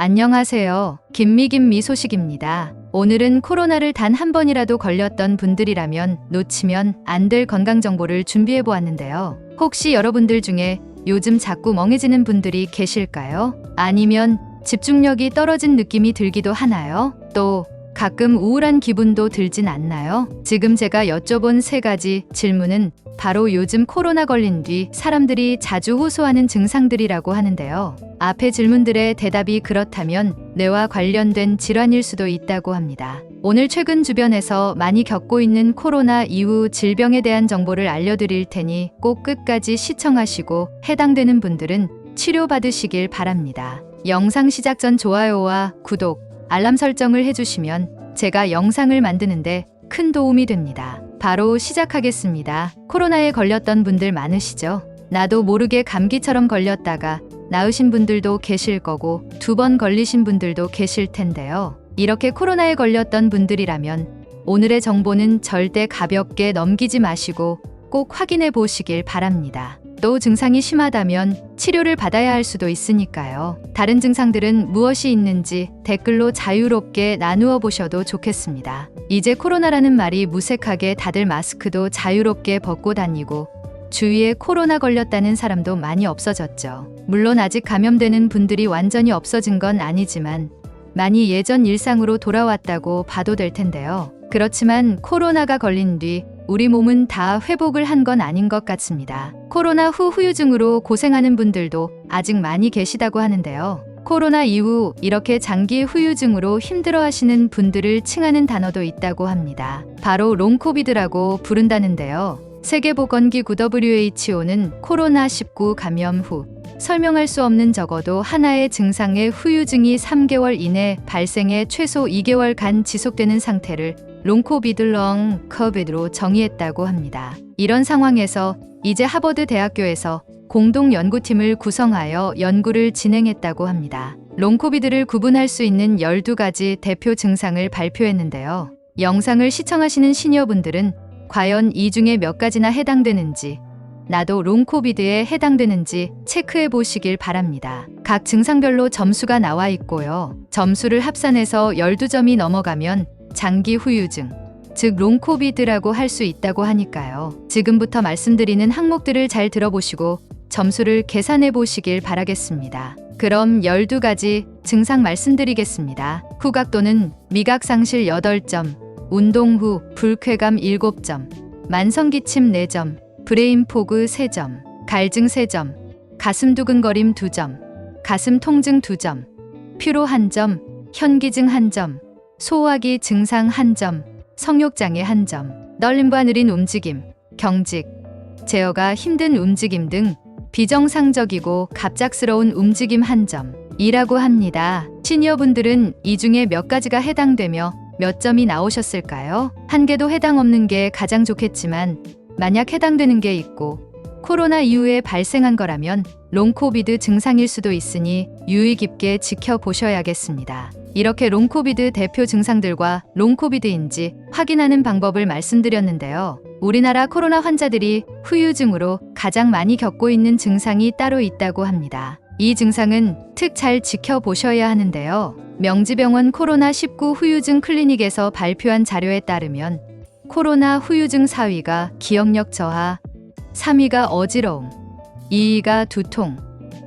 안녕하세요. 김미김미 소식입니다. 오늘은 코로나를 단 한 번이라도 걸렸던 분들이라면 놓치면 안 될 건강정보를 준비해 보았는데요. 혹시 여러분들 중에 요즘 자꾸 멍해지는 분들이 계실까요? 아니면 집중력이 떨어진 느낌이 들기도 하나요? 또 가끔 우울한 기분도 들진 않나요? 지금 제가 여쭤본 세 가지 질문은 바로 요즘 코로나 걸린 뒤 사람들이 자주 호소하는 증상들이라고 하는데요. 앞의 질문들의 대답이 그렇다면 뇌와 관련된 질환일 수도 있다고 합니다. 오늘 최근 주변에서 많이 겪고 있는 코로나 이후 질병에 대한 정보를 알려드릴 테니 꼭 끝까지 시청하시고 해당되는 분들은 치료받으시길 바랍니다. 영상 시작 전 좋아요와 구독, 알람 설정을 해주시면 제가 영상을 만드는데 큰 도움이 됩니다. 바로 시작하겠습니다. 코로나에 걸렸던 분들 많으시죠? 나도 모르게 감기처럼 걸렸다가 나으신 분들도 계실 거고 2번 걸리신 분들도 계실 텐데요. 이렇게 코로나에 걸렸던 분들이라면 오늘의 정보는 절대 가볍게 넘기지 마시고 꼭 확인해 보시길 바랍니다. 또 증상이 심하다면 치료를 받아야 할 수도 있으니까요. 다른 증상들은 무엇이 있는지 댓글로 자유롭게 나누어 보셔도 좋겠습니다. 이제 코로나라는 말이 무색하게 다들 마스크도 자유롭게 벗고 다니고 주위에 코로나 걸렸다는 사람도 많이 없어졌죠. 물론 아직 감염되는 분들이 완전히 없어진 건 아니지만 많이 예전 일상으로 돌아왔다고 봐도 될 텐데요. 그렇지만 코로나가 걸린 뒤 우리 몸은 다 회복을 한 건 아닌 것 같습니다. 코로나 후 후유증으로 고생하는 분들도 아직 많이 계시다고 하는데요. 코로나 이후 이렇게 장기 후유증으로 힘들어하시는 분들을 칭하는 단어도 있다고 합니다. 바로 롱코비드라고 부른다는데요. 세계보건기구 WHO는 코로나19 감염 후 설명할 수 없는 적어도 하나의 증상의 후유증이 3개월 이내 발생해 최소 2개월간 지속되는 상태를 롱코비드 롱 코비드로 정의했다고 합니다. 이런 상황에서 이제 하버드 대학교에서 공동 연구팀을 구성하여 연구를 진행했다고 합니다. 롱코비드를 구분할 수 있는 12가지 대표 증상을 발표했는데요. 영상을 시청하시는 시니어분들은 과연 이 중에 몇 가지나 해당되는지, 나도 롱코비드에 해당되는지 체크해 보시길 바랍니다. 각 증상별로 점수가 나와 있고요. 점수를 합산해서 12점이 넘어가면 장기 후유증, 즉 롱코비드라고 할 수 있다고 하니까요. 지금부터 말씀드리는 항목들을 잘 들어보시고 점수를 계산해 보시길 바라겠습니다. 그럼 12가지 증상 말씀드리겠습니다. 후각 또는 미각 상실 8점, 운동 후 불쾌감 7점, 만성기침 4점, 브레인 포그 3점, 갈증 3점, 가슴 두근거림 2점, 가슴 통증 2점, 피로 1점, 현기증 1점, 소화기 증상 1점, 성욕장애 1점, 떨림과 느린 움직임, 경직, 제어가 힘든 움직임 등 비정상적이고 갑작스러운 움직임 1점 이라고 합니다. 시니어분들은 이 중에 몇 가지가 해당되며 몇 점이 나오셨을까요? 한 개도 해당 없는 게 가장 좋겠지만 만약 해당되는 게 있고 코로나 이후에 발생한 거라면 롱코비드 증상일 수도 있으니 유의 깊게 지켜보셔야겠습니다. 이렇게 롱코비드 대표 증상들과 롱코비드인지 확인하는 방법을 말씀드렸는데요. 우리나라 코로나 환자들이 후유증으로 가장 많이 겪고 있는 증상이 따로 있다고 합니다. 이 증상은 특 잘 지켜보셔야 하는데요. 명지병원 코로나19 후유증 클리닉에서 발표한 자료에 따르면 코로나 후유증 4위가 기억력 저하, 3위가 어지러움, 2위가 두통,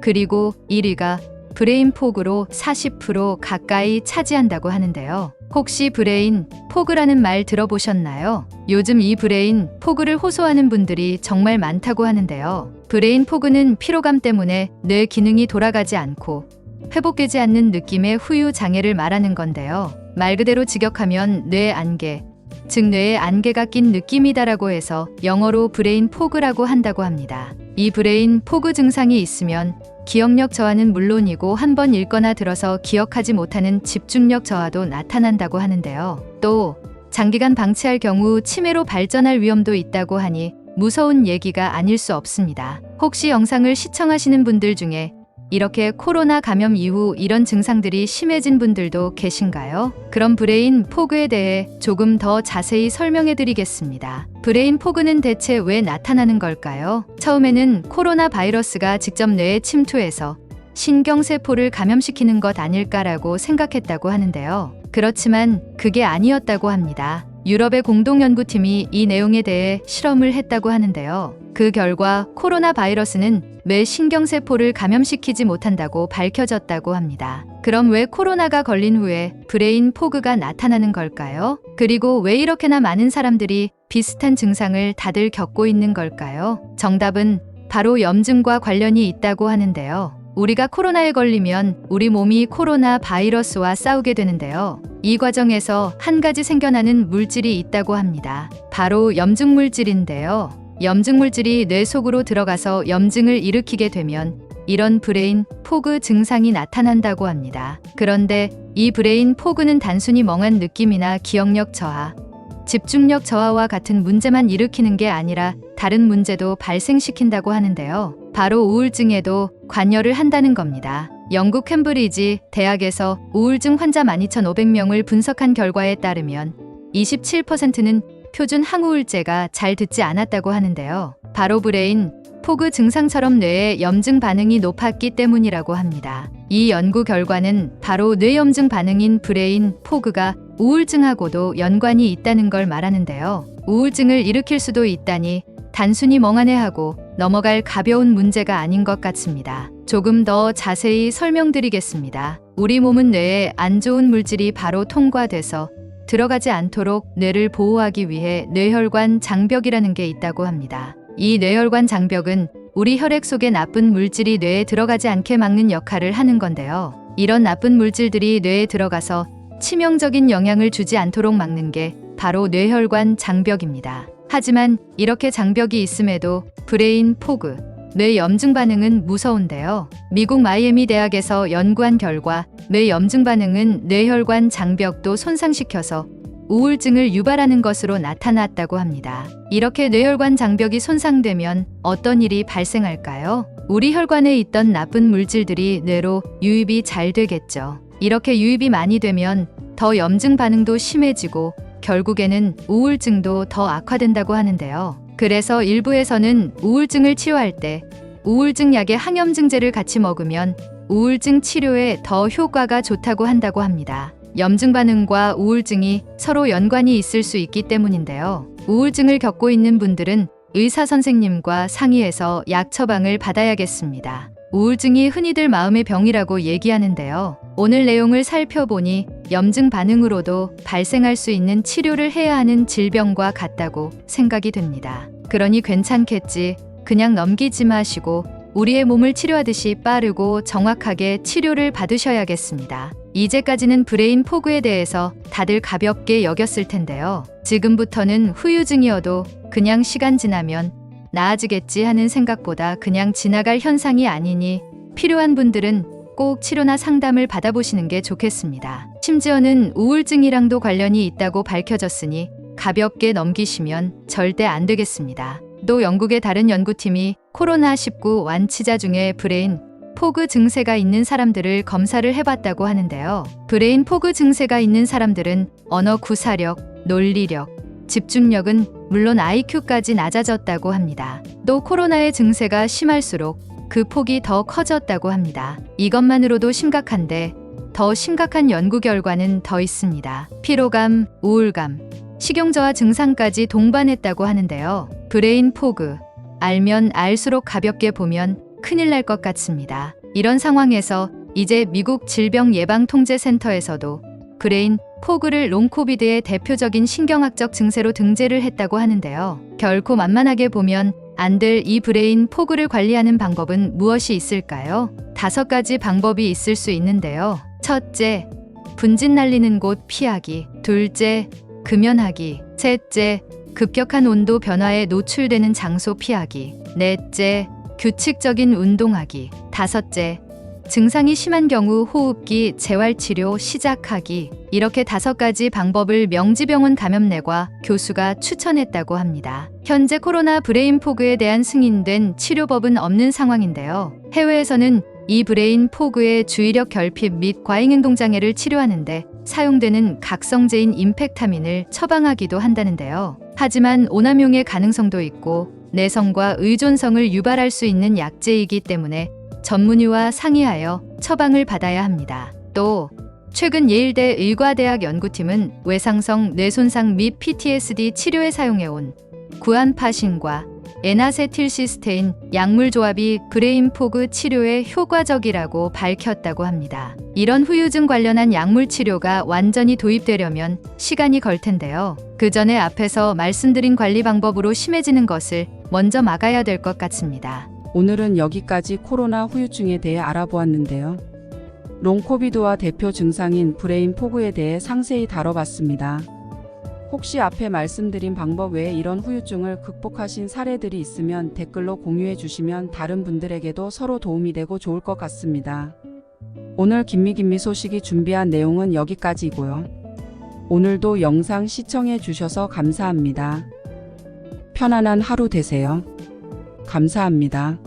그리고 1위가 브레인 포그로 40% 가까이 차지한다고 하는데요. 혹시 브레인 포그라는 말 들어보셨나요? 요즘 이 브레인 포그를 호소하는 분들이 정말 많다고 하는데요. 브레인 포그는 피로감 때문에 뇌 기능이 돌아가지 않고 회복되지 않는 느낌의 후유 장애를 말하는 건데요. 말 그대로 직역하면 뇌 안개, 즉 뇌에 안개가 낀 느낌이다라고 해서 영어로 브레인 포그라고 한다고 합니다. 이 브레인 포그 증상이 있으면 기억력 저하는 물론이고 한 번 읽거나 들어서 기억하지 못하는 집중력 저하도 나타난다고 하는데요. 또 장기간 방치할 경우 치매로 발전할 위험도 있다고 하니 무서운 얘기가 아닐 수 없습니다. 혹시 영상을 시청하시는 분들 중에 이렇게 코로나 감염 이후 이런 증상들이 심해진 분들도 계신가요? 그럼 브레인 포그에 대해 조금 더 자세히 설명해 드리겠습니다. 브레인 포그는 대체 왜 나타나는 걸까요? 처음에는 코로나 바이러스가 직접 뇌에 침투해서 신경세포를 감염시키는 것 아닐까라고 생각했다고 하는데요. 그렇지만 그게 아니었다고 합니다. 유럽의 공동연구팀이 이 내용에 대해 실험을 했다고 하는데요. 그 결과 코로나 바이러스는 뇌 신경세포를 감염시키지 못한다고 밝혀졌다고 합니다. 그럼 왜 코로나가 걸린 후에 브레인 포그가 나타나는 걸까요? 그리고 왜 이렇게나 많은 사람들이 비슷한 증상을 다들 겪고 있는 걸까요? 정답은 바로 염증과 관련이 있다고 하는데요. 우리가 코로나에 걸리면 우리 몸이 코로나 바이러스와 싸우게 되는데요. 이 과정에서 한 가지 생겨나는 물질이 있다고 합니다. 바로 염증 물질인데요. 염증 물질이 뇌 속으로 들어가서 염증을 일으키게 되면 이런 브레인 포그 증상이 나타난다고 합니다. 그런데 이 브레인 포그는 단순히 멍한 느낌이나 기억력 저하, 집중력 저하와 같은 문제만 일으키는 게 아니라 다른 문제도 발생시킨다고 하는데요. 바로 우울증에도 관여를 한다는 겁니다. 영국 캠브리지 대학에서 우울증 환자 12,500명을 분석한 결과에 따르면 27%는 표준 항우울제가 잘 듣지 않았다고 하는데요. 바로 브레인 포그 증상처럼 뇌의 염증 반응이 높았기 때문이라고 합니다. 이 연구 결과는 바로 뇌염증 반응인 브레인 포그가 우울증하고도 연관이 있다는 걸 말하는데요. 우울증을 일으킬 수도 있다니 단순히 멍하네하고 넘어갈 가벼운 문제가 아닌 것 같습니다. 조금 더 자세히 설명드리겠습니다. 우리 몸은 뇌에 안 좋은 물질이 바로 통과돼서 들어가지 않도록 뇌를 보호하기 위해 뇌혈관 장벽이라는 게 있다고 합니다. 이 뇌혈관 장벽은 우리 혈액 속의 나쁜 물질이 뇌에 들어가지 않게 막는 역할을 하는 건데요. 이런 나쁜 물질들이 뇌에 들어가서 치명적인 영향을 주지 않도록 막는 게 바로 뇌혈관 장벽입니다. 하지만 이렇게 장벽이 있음에도 브레인 포그, 뇌 염증 반응은 무서운데요. 미국 마이애미 대학에서 연구한 결과 뇌 염증 반응은 뇌혈관 장벽도 손상시켜서 우울증을 유발하는 것으로 나타났다고 합니다. 이렇게 뇌혈관 장벽이 손상되면 어떤 일이 발생할까요? 우리 혈관에 있던 나쁜 물질들이 뇌로 유입이 잘 되겠죠. 이렇게 유입이 많이 되면 더 염증 반응도 심해지고 결국에는 우울증도 더 악화된다고 하는데요. 그래서 일부에서는 우울증을 치료할 때 우울증 약에 항염증제를 같이 먹으면 우울증 치료에 더 효과가 좋다고 한다고 합니다. 염증 반응과 우울증이 서로 연관이 있을 수 있기 때문인데요. 우울증을 겪고 있는 분들은 의사 선생님과 상의해서 약 처방을 받아야겠습니다. 우울증이 흔히들 마음의 병이라고 얘기하는데요. 오늘 내용을 살펴보니 염증 반응으로도 발생할 수 있는 치료를 해야 하는 질병과 같다고 생각이 됩니다. 그러니 괜찮겠지, 그냥 넘기지 마시고 우리의 몸을 치료하듯이 빠르고 정확하게 치료를 받으셔야겠습니다. 이제까지는 브레인 포그에 대해서 다들 가볍게 여겼을 텐데요. 지금부터는 후유증이어도 그냥 시간 지나면 나아지겠지 하는 생각보다 그냥 지나갈 현상이 아니니 필요한 분들은 꼭 치료나 상담을 받아보시는 게 좋겠습니다. 심지어는 우울증이랑도 관련이 있다고 밝혀졌으니 가볍게 넘기시면 절대 안 되겠습니다. 또 영국의 다른 연구팀이 코로나19 완치자 중에 브레인 포그 증세가 있는 사람들을 검사를 해봤다고 하는데요. 브레인 포그 증세가 있는 사람들은 언어 구사력, 논리력, 집중력은 물론 IQ까지 낮아졌다고 합니다. 또 코로나의 증세가 심할수록 그 폭이 더 커졌다고 합니다. 이것만으로도 심각한데 더 심각한 연구 결과는 더 있습니다. 피로감, 우울감, 식용저하 증상까지 동반했다고 하는데요. 브레인 포그, 알면 알수록 가볍게 보면 큰일 날 것 같습니다. 이런 상황에서 이제 미국 질병예방통제센터에서도 브레인 포그를 롱코비드의 대표적인 신경학적 증세로 등재를 했다고 하는데요. 결코 만만하게 보면 안 될 이 브레인 포그를 관리하는 방법은 무엇이 있을까요? 5가지 방법이 있을 수 있는데요. 첫째, 분진 날리는 곳 피하기. 둘째, 금연하기. 셋째, 급격한 온도 변화에 노출되는 장소 피하기. 넷째, 규칙적인 운동하기. 다섯째, 증상이 심한 경우 호흡기 재활치료 시작하기. 이렇게 5가지 방법을 명지병원 감염내과 교수가 추천했다고 합니다. 현재 코로나 브레인 포그에 대한 승인된 치료법은 없는 상황인데요. 해외에서는 이 브레인 포그의 주의력 결핍 및 과잉행동장애를 치료하는데 사용되는 각성제인 임팩타민을 처방하기도 한다는데요. 하지만 오남용의 가능성도 있고 내성과 의존성을 유발할 수 있는 약제이기 때문에 전문의와 상의하여 처방을 받아야 합니다. 또 최근 예일대 의과대학 연구팀은 외상성 뇌손상 및 PTSD 치료에 사용해온 구안파신과 에나세틸시스테인 약물 조합이 브레인포그 치료에 효과적이라고 밝혔다고 합니다. 이런 후유증 관련한 약물 치료가 완전히 도입되려면 시간이 걸 텐데요. 그 전에 앞에서 말씀드린 관리 방법으로 심해지는 것을 먼저 막아야 될 것 같습니다. 오늘은 여기까지 코로나 후유증에 대해 알아보았는데요. 롱코비드와 대표 증상인 브레인 포그에 대해 상세히 다뤄봤습니다. 혹시 앞에 말씀드린 방법 외에 이런 후유증을 극복하신 사례들이 있으면 댓글로 공유해 주시면 다른 분들에게도 서로 도움이 되고 좋을 것 같습니다. 오늘 김미 소식이 준비한 내용은 여기까지이고요. 오늘도 영상 시청해 주셔서 감사합니다. 편안한 하루 되세요. 감사합니다.